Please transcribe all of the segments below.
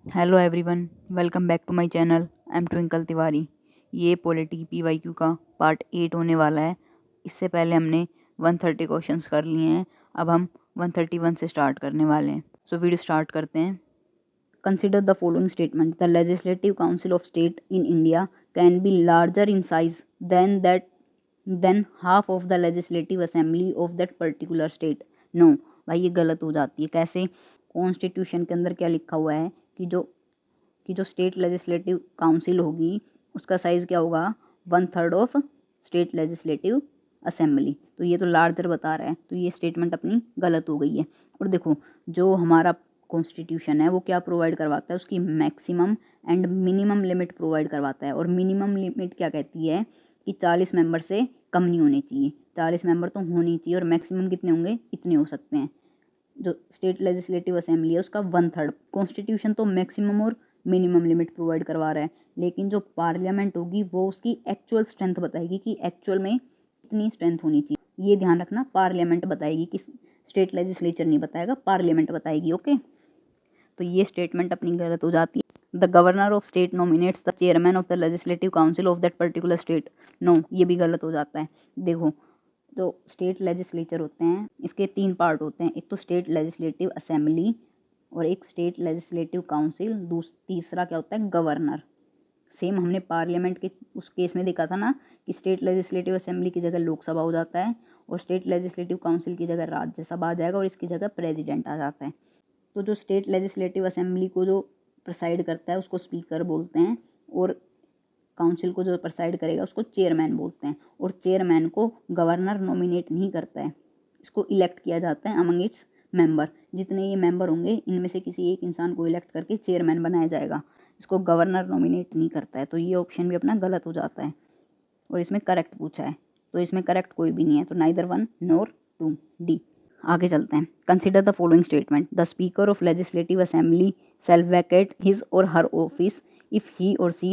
Hello everyone, welcome back to my channel. I am Twinkle Tiwari. ये polity PYQ का part 8 होने वाला है। इससे पहले हमने 130 क्वेश्चंस कर लिए हैं। अब हम 131 से स्टार्ट करने वाले हैं। सो वीडियो स्टार्ट करते हैं। Consider the following statement. The legislative council of state in India can be larger in size than half of the legislative assembly of that particular state. No भाई, ये गलत हो जाती है। कैसे? कॉन्स्टिट्यूशन के अंदर क्या लिखा हुआ है कि जो स्टेट लेजिस्लेटिव काउंसिल होगी उसका साइज़ क्या होगा? 1/3 ऑफ स्टेट लेजिस्लेटिव असेंबली। तो ये तो लार्जर बता रहा है, तो ये स्टेटमेंट अपनी गलत हो गई है। और देखो, जो हमारा कॉन्स्टिट्यूशन है वो क्या प्रोवाइड करवाता है? उसकी maximum and minimum limit provide करवाता है। और मिनिमम लिमिट क्या कहती है कि 40 मेंबर से कम नहीं होने चाहिए। 40 मेंबर तो होनी चाहिए, और मैक्सिमम कितने होंगे? इतने हो सकते हैं। जो स्टेट लेजिस्लेटिव असेंबली है उसका 1/3। कॉन्स्टिट्यूशन तो मैक्सिमम और मिनिमम लिमिट प्रोवाइड करवा रहा है, लेकिन जो पार्लियामेंट होगी वो उसकी एक्चुअल स्ट्रेंथ बताएगी कि एक्चुअल में कितनी स्ट्रेंथ होनी चाहिए। ये ध्यान रखना, पार्लियामेंट बताएगी कि स्टेट लेजिस्लेचर नहीं बताएगा, पार्लियामेंट बताएगी। ओके, तो ये स्टेटमेंट अपनी गलत हो जाती है। The governor of state nominates the chairman of the legislative council of that particular state. No, ये भी गलत हो जाता है। देखो, जो स्टेट लेजिस्लेचर होते हैं इसके 3 पार्ट होते हैं। एक तो स्टेट लेजिस्लेटिव असेंबली और एक स्टेट लेजिस्लेटिव काउंसिल, तीसरा क्या होता है? गवर्नर। सेम हमने पार्लियामेंट के उस केस में देखा था ना कि स्टेट लेजिस्लेटिव असेंबली की जगह लोकसभा हो जाता है, और स्टेट लेजिस्लेटिव काउंसिल की जगह राज्यसभा आ जाएगा, और इसकी जगह प्रेसिडेंट आ जाता है। तो जो स्टेट लेजिस्लेटिव असेंबली को जो प्रिसाइड करता है उसको स्पीकर बोलते हैं, और काउंसिल को जो प्रिसाइड करेगा उसको चेयरमैन बोलते हैं। और चेयरमैन को गवर्नर नॉमिनेट नहीं करता है, इसको इलेक्ट किया जाता है अमंग इट्स मेंबर। जितने ये मेंबर होंगे इनमें से किसी एक इंसान को इलेक्ट करके चेयरमैन बनाया जाएगा। इसको गवर्नर नॉमिनेट नहीं करता है। तो ये ऑप्शन भी अपना गलत हो जाता है, और इसमें करेक्ट पूछा है, तो इसमें करेक्ट कोई भी नहीं है। तो नाइदर 1 नॉर 2, डी। आगे चलते हैं। Consider the following statement. The speaker of legislative assembly shall vacate his or her office if he or she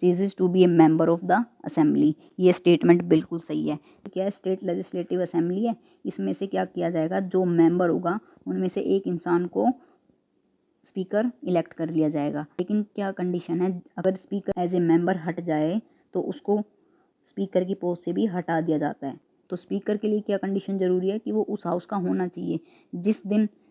ceases to be a member of the assembly। ये statement बिल्कुल सही है। क्या है? State legislative assembly है, इसमें से क्या किया जाएगा? जो मेंबर होगा उनमें से एक इंसान को स्पीकर इलेक्ट कर लिया जाएगा। लेकिन क्या कंडीशन है? अगर स्पीकर एज ए मेंबर हट जाए तो उसको स्पीकर की पोस्ट से भी हटा दिया जाता है। तो स्पीकर के लिए क्या कंडीशन ज़रूरी है? कि वो उस हाउस का होना चाहिए।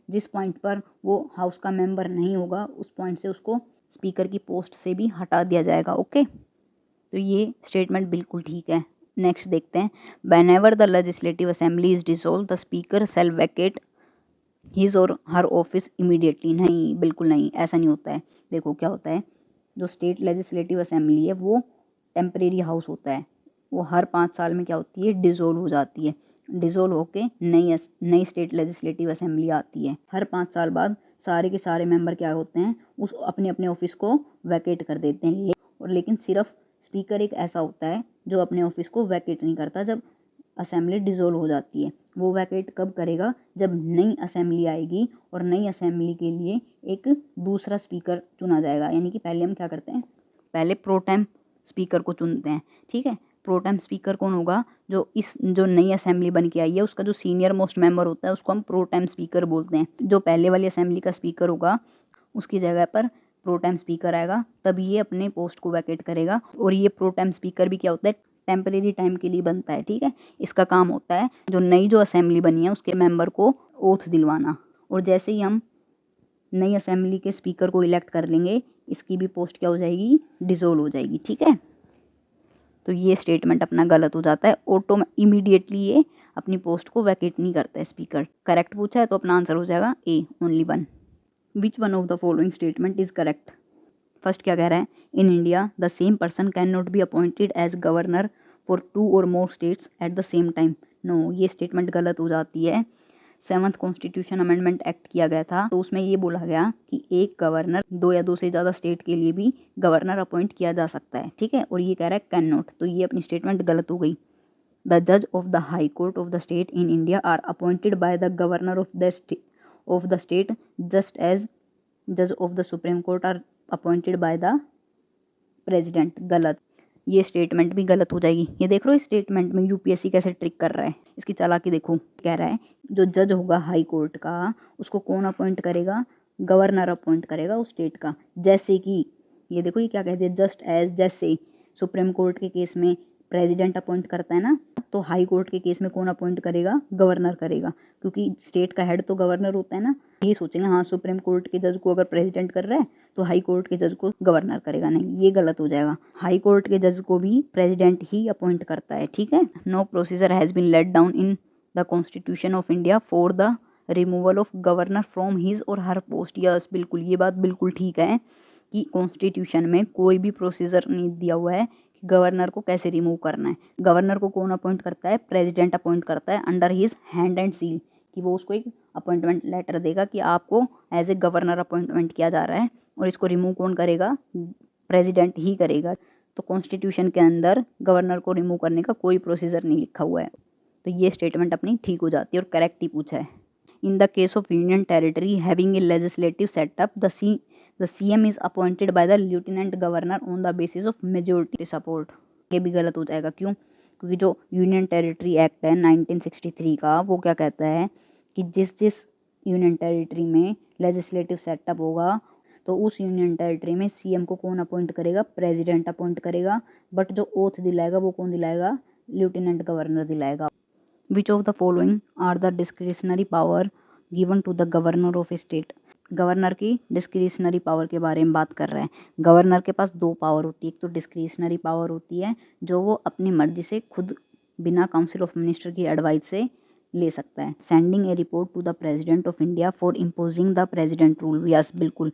जिस पॉइंट पर वो हाउस का मेंबर नहीं होगा उस पॉइंट से उसको स्पीकर की पोस्ट से भी हटा दिया जाएगा। ओके, तो ये स्टेटमेंट बिल्कुल ठीक है। नेक्स्ट देखते हैं। Whenever the legislative assembly is dissolve the speaker shall vacate his or her office immediately. नहीं, बिल्कुल नहीं, ऐसा नहीं होता है। देखो क्या होता है, जो स्टेट लेजिस्लेटिव असेंबली है वो टेम्परेरी हाउस होता है। वो हर 5 साल में क्या होती है? डिसॉल्व हो जाती है। डिसॉल्व होके नई स्टेट लेजिस्लेटिव असेंबली आती है। हर 5 साल बाद सारे के सारे मेंबर क्या होते हैं? उस अपने अपने ऑफिस को वैकेट कर देते हैं। लेकिन सिर्फ स्पीकर एक ऐसा होता है जो अपने ऑफिस को वैकेट नहीं करता जब असेंबली डिसॉल्व हो जाती है। वो वैकेट कब करेगा? जब नई असेंबली आएगी, और नई असेंबली के लिए एक दूसरा स्पीकर चुना जाएगा। यानी कि पहले हम क्या करते हैं? पहले प्रोटेम स्पीकर को चुनते हैं। ठीक है, प्रोटेम स्पीकर कौन होगा? जो नई असेंबली बन के आई है उसका जो सीनियर मोस्ट मेंबर होता है उसको हम प्रोटेम स्पीकर बोलते हैं। जो पहले वाली असेंबली का स्पीकर होगा उसकी जगह पर प्रोटेम स्पीकर आएगा, तब ये अपने पोस्ट को वैकेट करेगा। और ये प्रोटेम स्पीकर भी क्या होता है? टेम्परेरी टाइम के लिए बनता है। ठीक है, इसका काम होता है जो असेंबली बनी है उसके मेंबर को ओथ दिलवाना। और जैसे ही हम नई असेंबली के स्पीकर को इलेक्ट कर लेंगे इसकी भी पोस्ट क्या हो जाएगी? डिसॉल्व हो जाएगी। ठीक है, तो ये स्टेटमेंट अपना गलत हो जाता है। इमीडिएटली ये अपनी पोस्ट को वैकेट नहीं करता है स्पीकर। करेक्ट पूछा है तो अपना आंसर हो जाएगा A, only 1। Which one of the following statement is correct? First क्या कह रहा है? In India the same person can not be appointed as governor for 2 और more states at the same time. No, ये statement गलत हो जाती है। 7th कॉन्स्टिट्यूशन अमेंडमेंट एक्ट किया गया था, तो उसमें ये बोला गया कि एक गवर्नर 2 या 2 से ज़्यादा स्टेट के लिए भी गवर्नर अपॉइंट किया जा सकता है। ठीक है, और ये कह रहा है कैन नॉट, तो ये अपनी स्टेटमेंट गलत हो गई। द जज of the high court of the state in India are appointed by the governor of the state just as जज of the supreme court are appointed by the president. गलत, ये स्टेटमेंट भी गलत हो जाएगी। ये देख लो इस स्टेटमेंट में यूपीएससी कैसे ट्रिक कर रहा है, इसकी चालाकी देखो। कह रहा है जो जज होगा हाई कोर्ट का उसको कौन अपॉइंट करेगा? गवर्नर अपॉइंट करेगा उस स्टेट का। जैसे कि ये देखो ये क्या कहते हैं, जस्ट एज, जैसे सुप्रीम कोर्ट के केस में प्रेसिडेंट अपॉइंट करता है ना, तो हाई कोर्ट के केस में कौन अपॉइंट करेगा, गवर्नर करेगा, क्योंकि स्टेट का हेड तो गवर्नर होता है ना। ये सोचेंगे हाँ सुप्रीम कोर्ट के जज को अगर प्रेसिडेंट कर रहा है तो हाई कोर्ट के जज को गवर्नर करेगा, नहीं ये गलत हो जाएगा। हाई कोर्ट के जज को भी प्रेसिडेंट ही अपॉइंट करता है, ठीक है। No procedure has been laid down in the constitution of India for the removal of governor from his or her post. Yes, बिल्कुल ये बात बिल्कुल ठीक है कि कॉन्स्टिट्यूशन में कोई भी प्रोसीजर नहीं दिया हुआ है कि गवर्नर को कैसे रिमूव करना है। गवर्नर को कौन अपॉइंट करता है, प्रेसिडेंट अपॉइंट करता है under his hand and seal, कि वो उसको एक अपॉइंटमेंट लेटर देगा कि आपको एज ए गवर्नर अपॉइंटमेंट किया जा रहा है और इसको रिमूव कौन करेगा, प्रेसिडेंट ही करेगा। तो कॉन्स्टिट्यूशन के अंदर गवर्नर को रिमूव करने का कोई प्रोसीजर नहीं लिखा हुआ है, तो ये स्टेटमेंट अपनी ठीक हो जाती है और करेक्ट ही पूछा है। In the case of union territory having a legislative setup the CM is appointed by the lieutenant governor on the basis of majority support. ये भी गलत हो जाएगा, क्यों, क्योंकि जो यूनियन टेरिटरी एक्ट है 1963 का, वो क्या कहता है कि जिस जिस यूनियन टेरिटरी में लेजिस्लेटिव सेटअप होगा तो उस यूनियन टेरिटरी में CM को कौन अपॉइंट करेगा, प्रेसिडेंट अपॉइंट करेगा, बट जो ओथ दिलाएगा वो कौन दिलाएगा, लेफ्टिनेंट गवर्नर दिलाएगा। Which of the following are the discretionary power given to the governor of a state. Governor की डिस्क्रिशनरी पावर के बारे में बात कर रहे हैं। गवर्नर के पास दो पावर होती है, एक तो डिस्क्रिशनरी पावर होती है जो वो अपनी मर्जी से खुद बिना काउंसिल ऑफ मिनिस्टर की एडवाइस से ले सकता है। Sending a report to the president of India for imposing the president rule. Yes, बिल्कुल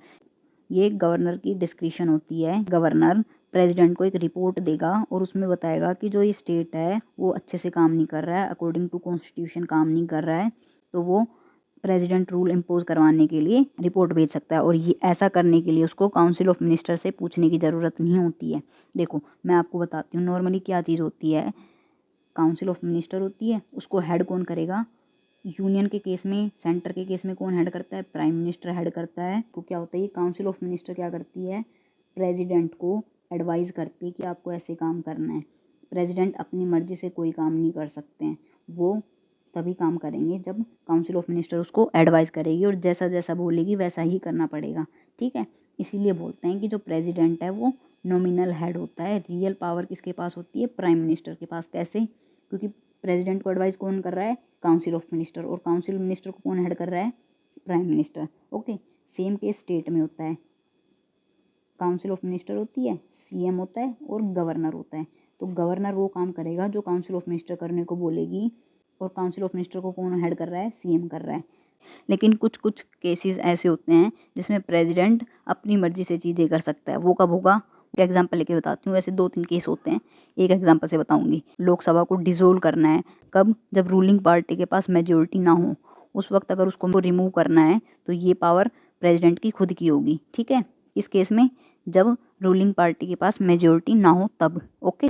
ये गवर्नर की डिस्क्रिशन होती है। गवर्नर प्रेसिडेंट को एक रिपोर्ट देगा और उसमें बताएगा कि जो ये स्टेट है वो अच्छे से काम नहीं कर रहा है, अकॉर्डिंग टू कॉन्स्टिट्यूशन काम नहीं कर रहा है, तो वो प्रेसिडेंट रूल इम्पोज करवाने के लिए रिपोर्ट भेज सकता है। और ये ऐसा करने के लिए उसको काउंसिल ऑफ मिनिस्टर से पूछने की ज़रूरत नहीं होती है। देखो मैं आपको बताती हूँ नॉर्मली क्या चीज़ होती है। काउंसिल ऑफ मिनिस्टर होती है, उसको हेड कौन करेगा, यूनियन के केस में, सेंटर के केस में कौन हेड करता है, प्राइम मिनिस्टर हेड करता है। तो क्या होता है, ये काउंसिल ऑफ मिनिस्टर क्या करती है, प्रेसिडेंट को एडवाइस करती है कि आपको ऐसे काम करना है। प्रेसिडेंट अपनी मर्जी से कोई काम नहीं कर सकते हैं, वो तभी काम करेंगे जब काउंसिल ऑफ मिनिस्टर उसको एडवाइस करेगी और जैसा जैसा बोलेगी वैसा ही करना पड़ेगा, ठीक है। इसीलिए बोलते हैं कि जो प्रेसिडेंट है वो नॉमिनल हेड होता है, रियल पावर किसके पास होती है, प्राइम मिनिस्टर के पास। कैसे, क्योंकि प्रेसिडेंट को एडवाइस कौन कर रहा है, काउंसिल ऑफ मिनिस्टर, और काउंसिल मिनिस्टर को कौन हेड कर रहा है, prime minister. Okay, same case state में होता है, काउंसिल ऑफ मिनिस्टर होती है, CM होता है और गवर्नर होता है। तो गवर्नर वो काम करेगा जो काउंसिल ऑफ मिनिस्टर करने को बोलेगी, और काउंसिल ऑफ मिनिस्टर को कौन हेड कर रहा है, CM कर रहा है। लेकिन कुछ कुछ केसेस ऐसे होते हैं जिसमें प्रेसिडेंट अपनी मर्जी से चीज़ें कर सकता है। वो कब होगा, एक एग्जांपल लेके बताती हूँ। वैसे 2-3 केस होते हैं, एक एग्जांपल से बताऊंगी। लोकसभा को डिसोल्व करना है, कब, जब रूलिंग पार्टी के पास मेजोरिटी ना हो, उस वक्त अगर उसको रिमूव करना है तो ये पावर प्रेसिडेंट की खुद की होगी, ठीक है। इस केस में जब रूलिंग पार्टी के पास मेजोरिटी ना हो तब, ओके।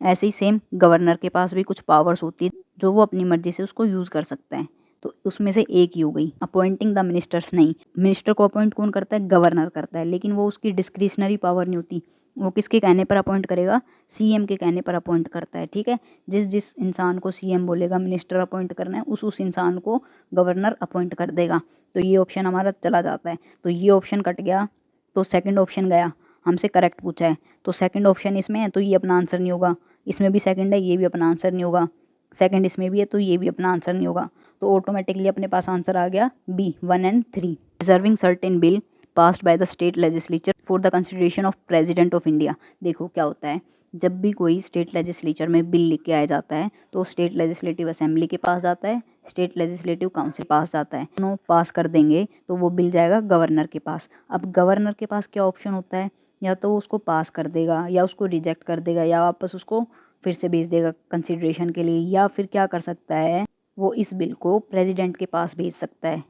ऐसे ही सेम गवर्नर के पास भी कुछ पावर्स होती है जो वो अपनी मर्जी से उसको यूज़ कर सकता है, तो उसमें से एक ही हो गई अपॉइंटिंग द मिनिस्टर्स। नहीं, मिनिस्टर को अपॉइंट कौन करता है, गवर्नर करता है, लेकिन वो उसकी डिस्क्रिशनरी पावर नहीं होती। वो किसके कहने पर अपॉइंट करेगा, CM के कहने पर अपॉइंट करता है, ठीक है। जिस जिस इंसान को CM बोलेगा मिनिस्टर अपॉइंट करना है, उस इंसान को गवर्नर अपॉइंट कर देगा। तो ये ऑप्शन हमारा चला जाता है, तो ये ऑप्शन कट गया, तो सेकंड ऑप्शन गया। हमसे करेक्ट पूछा है तो सेकंड ऑप्शन इसमें है, तो ये अपना आंसर नहीं होगा। इसमें भी सेकंड है, ये भी अपना आंसर नहीं होगा। सेकंड इसमें भी है, तो ये भी अपना आंसर नहीं होगा। तो ऑटोमेटिकली अपने पास आंसर आ गया B, 1 and 3। Reserving certain bill passed by the state legislature for the consideration of president of India. देखो क्या होता है, जब भी कोई स्टेट लेजिस्लेचर में बिल लेके आया जाता है तो स्टेट लेजिस्लेटिव असेंबली के पास जाता है, स्टेट लेजिस्लेटिव काउंसिल पास जाता है। दोनों पास कर देंगे तो वो बिल जाएगा गवर्नर के पास। अब गवर्नर के पास क्या ऑप्शन होता है, या तो उसको पास कर देगा, या उसको रिजेक्ट कर देगा, या वापस उसको फिर से भेज देगा कंसिडरेशन के लिए, या फिर क्या कर सकता है, वो इस बिल को प्रेसिडेंट के पास भेज सकता है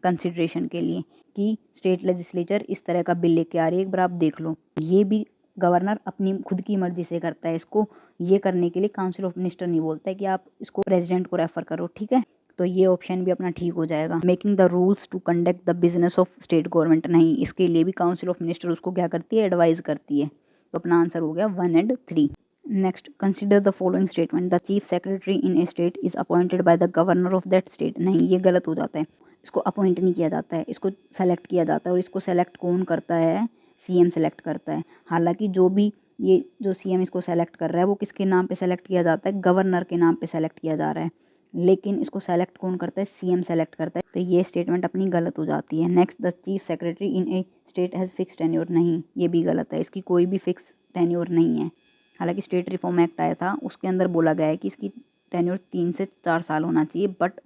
कंसिडरेशन के लिए कि स्टेट लेजिस्लेचर इस तरह का बिल लेके आ रही है, एक बार आप देख लो। ये भी गवर्नर अपनी खुद की मर्जी से करता है। इसको ये करने के लिए काउंसिल ऑफ मिनिस्टर नहीं बोलता है कि आप इसको प्रेसिडेंट को रेफर करो, ठीक है। तो ये ऑप्शन भी अपना ठीक हो जाएगा। Making the rules to conduct the business of state government, नहीं, इसके लिए भी काउंसिल ऑफ मिनिस्टर उसको क्या करती है, एडवाइज करती है। तो अपना आंसर हो गया 1 and 3। Next, consider the following statement, the chief secretary in A state is appointed by the governor of that state. नहीं, ये गलत हो जाता है। इसको अपॉइंट नहीं किया जाता है, इसको सेलेक्ट किया जाता है। और इसको सेलेक्ट कौन करता है? सीएम सेलेक्ट करता है। हालांकि जो भी ये जो सीएम इसको सेलेक्ट कर रहा है वो किसके नाम पे सेलेक्ट किया जाता है? गवर्नर के नाम पे सेलेक्ट किया जा रहा है, लेकिन इसको सेलेक्ट कौन करता है? सीएम सेलेक्ट करता है। तो ये स्टेटमेंट अपनी गलत हो जाती है। Next, the chief secretary in A state has fix tenure, नहीं, ये भी गलत है, इसकी कोई भी फिक्स टेन्योर नहीं है। हालांकि स्टेट रिफॉर्म एक्ट आया था, उसके अंदर बोला गया है कि इसकी टेन्योर 3 से 4 साल होना चाहिए, बट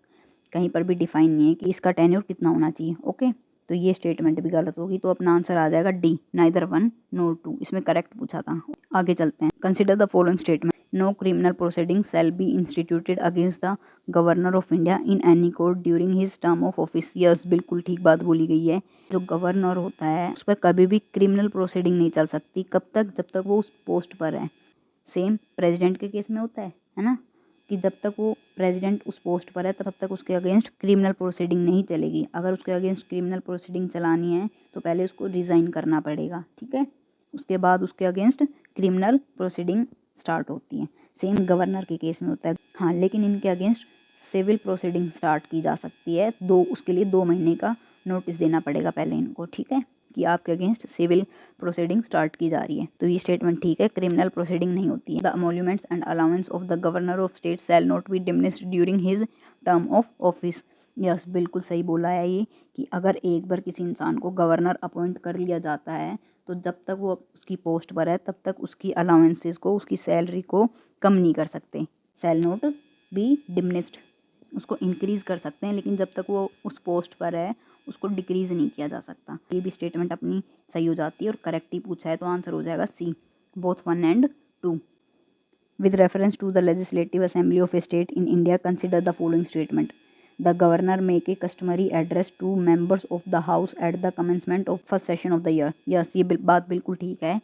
कहीं पर भी डिफाइन नहीं है कि इसका टेन्योर कितना होना चाहिए। ओके, तो ये स्टेटमेंट भी गलत होगी। तो अपना आंसर आ जाएगा डी, नाइदर 1 नोर 2। इसमें करेक्ट पूछा था। आगे चलते हैं। Consider the following statement, no criminal proceeding shall be instituted against the governor of India in any court during his term of office. Yes, बिल्कुल ठीक बात बोली गई है। जो गवर्नर होता है उस पर कभी भी क्रिमिनल प्रोसीडिंग नहीं चल सकती। कब तक? जब तक वो उस पोस्ट पर है। सेम प्रेसिडेंट के केस में होता है ना, कि जब तक वो प्रेसिडेंट उस पोस्ट पर है तब तक उसके अगेंस्ट क्रिमिनल प्रोसीडिंग नहीं चलेगी। अगर उसके अगेंस्ट क्रिमिनल प्रोसीडिंग चलानी है तो पहले उसको रिज़ाइन करना पड़ेगा, ठीक है, उसके बाद उसके अगेंस्ट क्रिमिनल प्रोसीडिंग स्टार्ट होती है। सेम गवर्नर के केस में होता है। हाँ, लेकिन इनके अगेंस्ट सिविल प्रोसीडिंग स्टार्ट की जा सकती है। उसके लिए 2 महीने का नोटिस देना पड़ेगा पहले इनको, ठीक है, कि आपके अगेंस्ट सिविल प्रोसीडिंग स्टार्ट की जा रही है। तो ये स्टेटमेंट ठीक है, क्रिमिनल प्रोसीडिंग नहीं होती है। The emoluments and allowance of the governor of state shall not be diminished during his term of office. Yes, बिल्कुल सही बोला है ये, कि अगर एक बार किसी इंसान को गवर्नर अपॉइंट कर लिया जाता है तो जब तक वो उसकी पोस्ट पर है तब तक उसकी अलाउंसेस को, उसकी सैलरी को कम नहीं कर सकते। शैल नॉट बी डिमिनिश्ड, उसको इंक्रीज़ कर सकते हैं, लेकिन जब तक वो उस पोस्ट पर है उसको डिक्रीज़ नहीं किया जा सकता। ये भी स्टेटमेंट अपनी सही हो जाती है और करेक्ट ही पूछा है, तो आंसर हो जाएगा C, both 1 and 2। With reference to the legislative assembly of a state in India consider the following statement, the governor make a customary address to members of the house at the commencement of first session of the year. Yes, ये बात बिल्कुल ठीक है।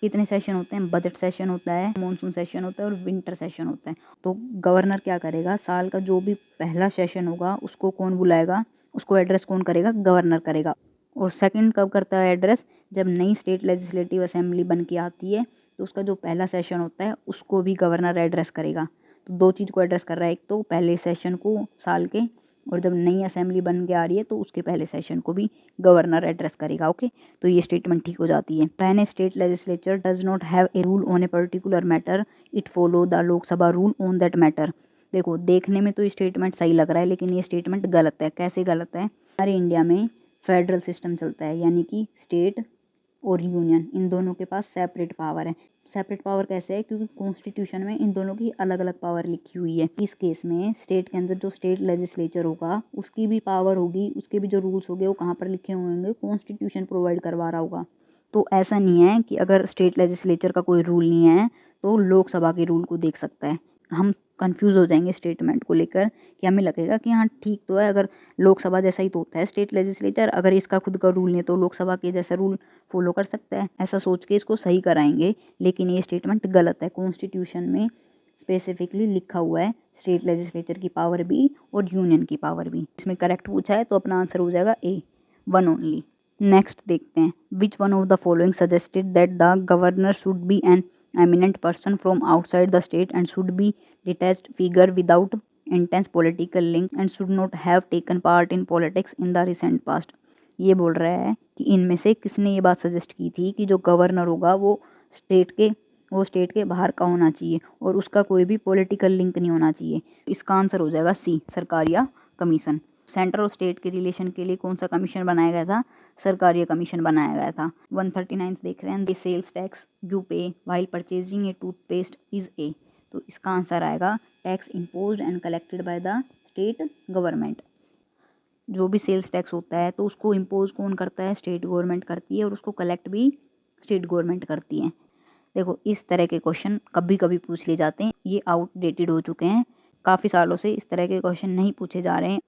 कितने session होते हैं? Budget session होता है, मॉनसून सेशन होता है और विंटर सेशन होता है। तो गवर्नर क्या करेगा? साल का जो भी पहला सेशन होगा उसको कौन बुलाएगा? उसको एड्रेस कौन करेगा? गवर्नर करेगा। और सेकंड कब करता है एड्रेस? जब नई स्टेट लेजिस्लेटिव असेंबली बन के आती है तो उसका जो पहला सेशन होता है उसको भी गवर्नर एड्रेस करेगा। तो 2 चीज़ को एड्रेस कर रहा है, एक तो पहले सेशन को साल के, और जब नई असेंबली बन के आ रही है तो उसके पहले सेशन को भी गवर्नर एड्रेस करेगा। ओके, तो ये स्टेटमेंट ठीक हो जाती है। When A state legislature does not have a rule on a particular matter it follow the Lok Sabha rule on that matter. देखो, देखने में तो ये स्टेटमेंट सही लग रहा है, लेकिन ये स्टेटमेंट गलत है। कैसे गलत है? हमारे इंडिया में फेडरल सिस्टम चलता है, यानी कि स्टेट और यूनियन इन दोनों के पास सेपरेट पावर है। सेपरेट पावर कैसे है? क्योंकि कॉन्स्टिट्यूशन में इन दोनों की अलग अलग पावर लिखी हुई है। इस केस में स्टेट के अंदर जो स्टेट लेजिस्लेचर होगा उसकी भी पावर होगी, उसके भी जो रूल्स होंगे वो कहाँ पर लिखे हुए होंगे? कॉन्स्टिट्यूशन प्रोवाइड करवा रहा होगा। तो ऐसा नहीं है कि अगर स्टेट लेजिस्लेचर का कोई रूल नहीं है तो लोकसभा के रूल को देख सकता है। हम कंफ्यूज हो जाएंगे स्टेटमेंट को लेकर, कि हमें लगेगा कि हाँ ठीक तो है, अगर लोकसभा जैसा ही तो होता है स्टेट लेजिस्लेचर, अगर इसका खुद का रूल नहीं है तो लोकसभा के जैसा रूल फॉलो कर सकता है, ऐसा सोच के इसको सही कराएंगे। लेकिन ये स्टेटमेंट गलत है। कॉन्स्टिट्यूशन में स्पेसिफिकली लिखा हुआ है स्टेट लेजिस्लेचर की पावर भी और यूनियन की पावर भी। इसमें करेक्ट पूछा है तो अपना आंसर हो जाएगा ए, 1 ओनली। नेक्स्ट देखते हैं, which one of the following suggested that the governor should be an eminent person from outside the state and should be detached figure without intense political link and should not have taken part in politics in the recent past। ये बोल रहा है कि इनमें से किसने ये बात सजेस्ट की थी कि जो गवर्नर होगा वो स्टेट के बाहर का होना चाहिए और उसका कोई भी पॉलिटिकल लिंक नहीं होना चाहिए। इसका आंसर हो जाएगा सी, सरकारिया कमीशन। सेंटर और स्टेट के रिलेशन के लिए कौन सा कमीशन बनाया गया था? सरकारिया कमीशन बनाया गया था। 139 देख रहे हैं, द सेल्स टैक्स यू पे while purchasing A toothpaste is a. तो इसका आंसर आएगा tax imposed and collected by the state government. जो भी सेल्स टैक्स होता है तो उसको इम्पोज कौन करता है? स्टेट गवर्नमेंट करती है, और उसको कलेक्ट भी स्टेट गवर्नमेंट करती है। देखो, इस तरह के क्वेश्चन कभी कभी पूछ लिए जाते हैं, ये आउटडेटेड हो चुके हैं। काफ़ी सालों से इस तरह के क्वेश्चन नहीं पूछे जा रहे हैं।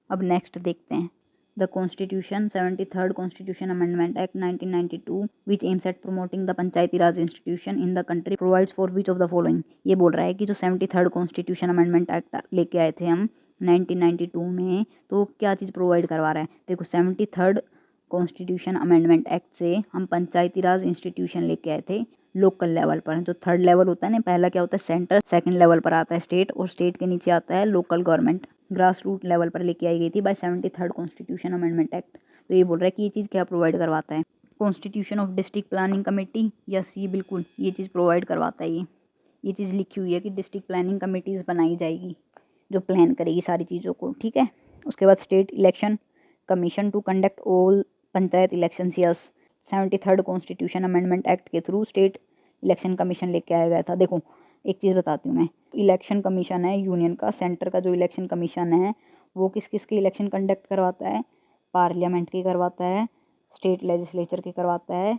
अब नेक्स्ट देखते हैं, the constitution 73rd constitution amendment act 1992 which aims at promoting the Panchayati Raj institution in the country provides for which of the following. ये बोल रहा है कि जो 73rd कॉन्स्टिट्यूशन अमेंडमेंट एक्ट लेके आए थे हम 1992 में, तो क्या चीज़ प्रोवाइड करवा रहा है? देखो, 73rd कॉन्स्टिट्यूशन अमेंडमेंट एक्ट से हम पंचायती राज इंस्टीट्यूशन लेके आए थे लोकल लेवल पर। जो थर्ड लेवल होता है ना, पहला क्या होता है सेंटर, सेकंड लेवल पर आता है स्टेट, और स्टेट के नीचे आता है local government. Grass root level पर लेके आई गई थी bye 73rd constitution amendment act. तो ये बोल रहा है कि ये चीज़ क्या प्रोवाइड करवाता है, constitution of district planning committee. Yes, ये बिल्कुल ये चीज़ प्रोवाइड करवाता है। ये चीज़ लिखी हुई है कि डिस्ट्रिक्ट प्लानिंग कमेटीज़ बनाई जाएगी जो प्लान करेगी सारी चीज़ों को, ठीक है। उसके बाद state election commission to conduct all panchayat elections. Yes, 73rd constitution amendment act के थ्रू स्टेट इलेक्शन कमीशन लेके आया गया था। देखो एक चीज़ बताती हूँ मैं, इलेक्शन कमीशन है यूनियन का, सेंटर का जो इलेक्शन कमीशन है वो किस किस के इलेक्शन कंडक्ट करवाता है, पार्लियामेंट के करवाता है, स्टेट लेजिस्लेचर के करवाता है,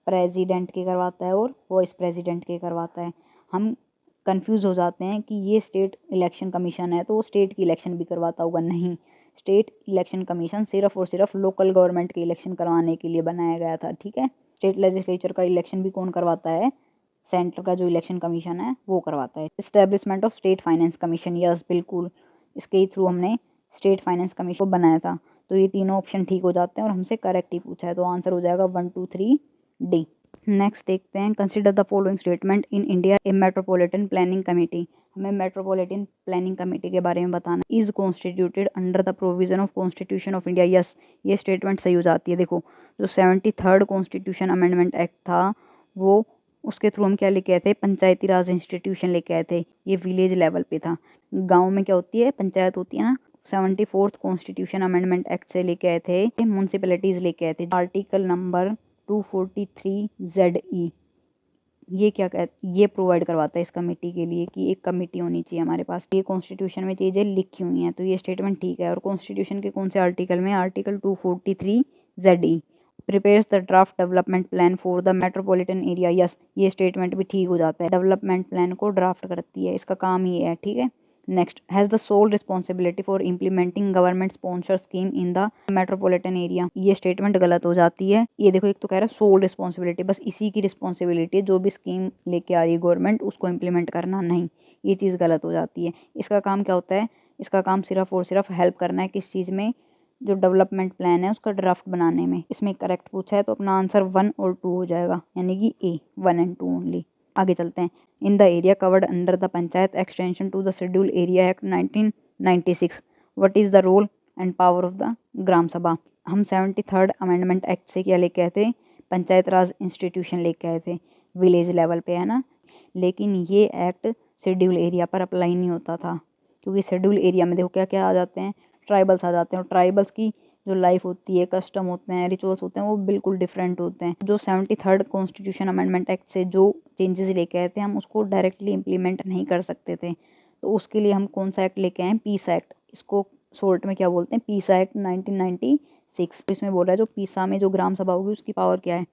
प्रेसिडेंट के करवाता है और वाइस प्रेसिडेंट के करवाता है। हम कंफ्यूज हो जाते हैं कि ये स्टेट इलेक्शन कमीशन है तो वो स्टेट की इलेक्शन भी करवाता होगा। नहीं, स्टेट इलेक्शन कमीशन सिर्फ और सिर्फ लोकल गवर्नमेंट के इलेक्शन करवाने के लिए बनाया गया था, ठीक है। स्टेट लेजिस्लेचर का इलेक्शन भी कौन करवाता है, सेंटर का जो इलेक्शन कमीशन है वो करवाता है। Establishment of state finance commission. Yes, बिल्कुल इसके थ्रू हमने स्टेट फाइनेंस कमीशन को बनाया था। तो ये तीनों ऑप्शन ठीक हो जाते हैं और हमसे करेक्ट ही पूछा है, तो आंसर हो जाएगा 1 2 3 डी। नेक्स्ट देखते हैं, consider the following statement in India A metropolitan planning committee. हमें मेट्रोपॉलिटन प्लानिंग कमेटी के बारे में बताना। Is constituted under the provision of constitution of India. Yes, ये स्टेटमेंट सही हो जाती है। देखो जो 73rd कॉन्स्टिट्यूशन अमेंडमेंट एक्ट था वो उसके थ्रू हम क्या लेके आए थे, पंचायती राज इंस्टीट्यूशन लेके आए थे। ये विलेज लेवल पे था, गाँव में क्या होती है, पंचायत होती है ना। 74th कॉन्स्टिट्यूशन अमेंडमेंट एक्ट से लेके आए थे, म्यूनसिपैलिटीज लेके आए थे। आर्टिकल नंबर 243ZE ये क्या ये प्रोवाइड करवाता है इस कमेटी के लिए कि एक कमेटी होनी चाहिए हमारे पास। ये कॉन्स्टिट्यूशन में चीज़ें लिखी हुई हैं, तो ये स्टेटमेंट ठीक है। और कॉन्स्टिट्यूशन के कौन से आर्टिकल में, article 243ZE prepares the draft development plan for the metropolitan area. Yes, ये स्टेटमेंट भी ठीक हो जाता है, डेवलपमेंट प्लान को ड्राफ्ट करती है, इसका काम ही है, ठीक है। Next, has the sole responsibility for implementing government sponsor scheme in the metropolitan area. ये स्टेटमेंट गलत हो जाती है। ये देखो एक तो कह रहा है सोल रिस्पॉन्सिबिलिटी, बस इसी की रिस्पॉन्सिबिलिटी है, जो भी स्कीम लेके आ रही है गवर्नमेंट उसको इम्प्लीमेंट करना, नहीं, ये चीज़ गलत हो जाती है। इसका काम क्या होता है, इसका काम सिर्फ और सिर्फ हेल्प करना है किस चीज़ में, जो डेवलपमेंट प्लान है उसका ड्राफ्ट बनाने में। इसमें करेक्ट पूछा है तो अपना आंसर 1 और 2 हो जाएगा, यानी कि ए 1 एंड 2 ओनली। आगे चलते हैं, in the area covered under the panchayat extension to the schedule area act 1996 what is the role and power of the Gram Sabha. हम 73rd अमेंडमेंट एक्ट से क्या लेके आए थे, पंचायत राज इंस्टीट्यूशन लेके आए थे, विलेज लेवल पे, है ना। लेकिन ये एक्ट शेड्यूल एरिया पर अप्लाई नहीं होता था, क्योंकि शेड्यूल एरिया में देखो क्या क्या आ जाते हैं, ट्राइबल्स आ जाते हैं, और ट्राइबल्स की जो लाइफ होती है, कस्टम होते हैं, रिचुअल्स होते हैं, वो बिल्कुल डिफरेंट होते हैं। जो 73rd कॉन्स्टिट्यूशन अमेंडमेंट एक्ट से जो चेंजेस लेके आए थे हम उसको डायरेक्टली इम्प्लीमेंट नहीं कर सकते थे, तो उसके लिए हम कौन सा एक्ट लेके आए, पीसा एक्ट। इसको शॉर्ट में क्या बोलते हैं, पीसा एक्ट 1996। तो इसमें बोल रहा है जो पीसा में जो ग्राम सभा होगी उसकी पावर क्या है,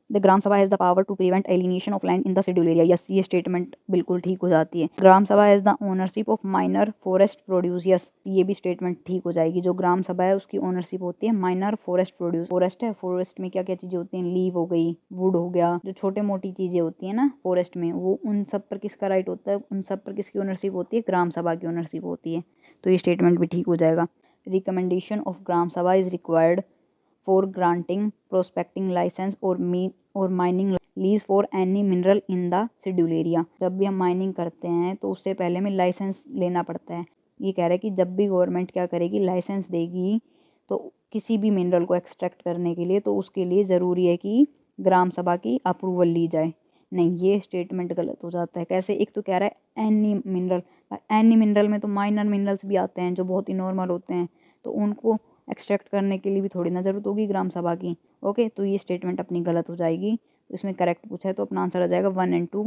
the Gram Sabha has the power to prevent alienation of land in the schedule area. Yes, ये स्टेटमेंट बिल्कुल ठीक हो जाती है। Gram Sabha has the ownership of minor forest produce. Yes, ये भी स्टेटमेंट ठीक हो जाएगी। जो ग्राम सभा है उसकी ओनरशिप होती है माइनर फॉरेस्ट प्रोड्यूस। फॉरेस्ट है, फॉरेस्ट में क्या क्या चीज़ें होती हैं, लीव हो गई, वुड हो गया, जो छोटे मोटी चीज़ें होती हैं ना फॉरेस्ट में, वो उन सब पर किसका राइट होता है, उन सब पर किसकी ओनरशिप होती है, ग्राम सभा की ओनरशिप होती है। तो ये स्टेटमेंट भी ठीक हो जाएगा। Recommendation of Gram Sabha is required for granting prospecting licence और mining lease for any mineral in the schedule area. जब भी हम माइनिंग करते हैं तो उससे पहले हमें लाइसेंस लेना पड़ता है। ये कह रहा है कि जब भी गवर्नमेंट क्या करेगी, लाइसेंस देगी तो किसी भी मिनरल को एक्सट्रैक्ट करने के लिए, तो उसके लिए ज़रूरी है कि ग्राम सभा की अप्रूवल ली जाए। नहीं, ये स्टेटमेंट गलत हो जाता है। कैसे, एक तो कह रहा है एनी मिनरल, एनी मिनरल में तो माइनर मिनरल्स भी आते हैं जो बहुत ही नॉर्मल होते हैं, तो उनको एक्सट्रैक्ट करने के लिए भी थोड़ी ना ज़रूरत होगी ग्राम सभा की। ओके, तो ये स्टेटमेंट अपनी गलत हो जाएगी। तो इसमें करेक्ट पूछा है तो अपना आंसर आ जाएगा 1 एंड 2।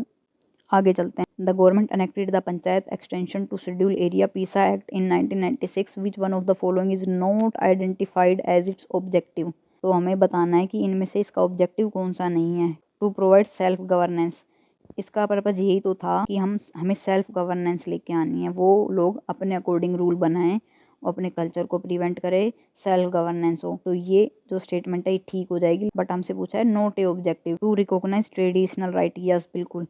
आगे चलते हैं, the government enacted the panchayat extension to schedule area PESA act in 1996 which one of the following is not identified as its objective. तो हमें बताना है कि इनमें से इसका ऑब्जेक्टिव कौन सा नहीं है। टू प्रोवाइड सेल्फ गवर्नेंस, इसका पर्पज़ यही तो था कि हमें सेल्फ गवर्नेंस लेके आनी है, वो लोग अपने अकॉर्डिंग रूल बनाएं, अपने कल्चर को प्रिवेंट करे, सेल्फ गवर्नेंस हो। तो ये जो स्टेटमेंट है ये ठीक हो जाएगी। बट हमसे पूछा है not a objective to recognise traditional right. Yes, बिल्कुल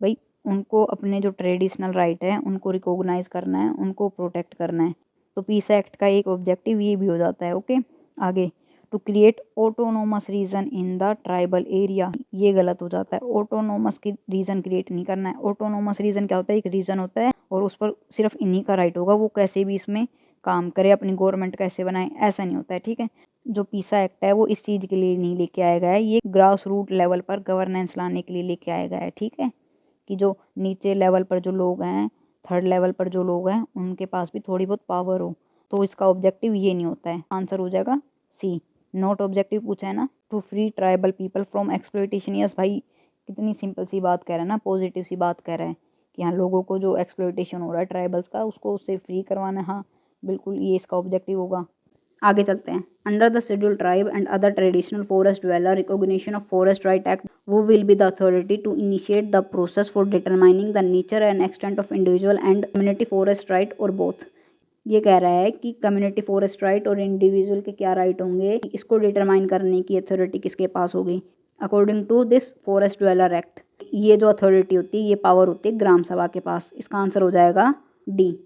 भाई, उनको अपने जो ट्रेडिशनल राइट है उनको रिकॉग्नाइज करना है, उनको प्रोटेक्ट करना है। तो पीस एक्ट का एक ऑब्जेक्टिव ये भी हो जाता है। ओके, आगे, to create autonomous region in the tribal area, ये गलत हो जाता है। ऑटोनोमस की रीजन क्रिएट नहीं करना है। ऑटोनोमस रीजन क्या होता है, एक रीजन होता है और उस पर सिर्फ इन्हीं का राइट होगा, वो कैसे भी इसमें काम करे, अपनी गवर्नमेंट कैसे बनाए, ऐसा नहीं होता है। ठीक है, जो पीसा एक्ट है वो इस चीज़ के लिए नहीं लेके आया गया है, ये ग्रास रूट लेवल पर गवर्नेंस लाने के लिए लेके आया गया है। ठीक है, कि जो नीचे लेवल पर जो लोग हैं, थर्ड लेवल पर जो लोग हैं, उनके पास भी थोड़ी बहुत पावर हो। तो इसका ऑब्जेक्टिव ये नहीं होता है। आंसर हो जाएगा सी। नॉट ऑब्जेक्टिव पूछा है ना, to free tribal people from exploitation. Yes भाई, कितनी सिंपल सी बात कह रहा है ना, पॉजिटिव सी बात कह रहा है कि हाँ, लोगों को जो एक्सप्लॉयटेशन हो रहा है ट्राइबल्स का, उसको उससे फ्री करवाना है। हाँ बिल्कुल, ये इसका ऑब्जेक्टिव होगा। आगे चलते हैं। Under the schedule tribe and other traditional forest dweller recognition of forest right act, who will be the authority to initiate the process for determining the nature and extent of individual and community forest right और both. ये कह रहा है कि community forest right और individual के क्या right होंगे, इसको डिटरमाइन करने की अथॉरिटी किसके पास होगी। According to this forest dweller act, ये जो अथॉरिटी होती है, ये पावर होती है ग्राम सभा के पास। इसका आंसर हो जाएगा डी।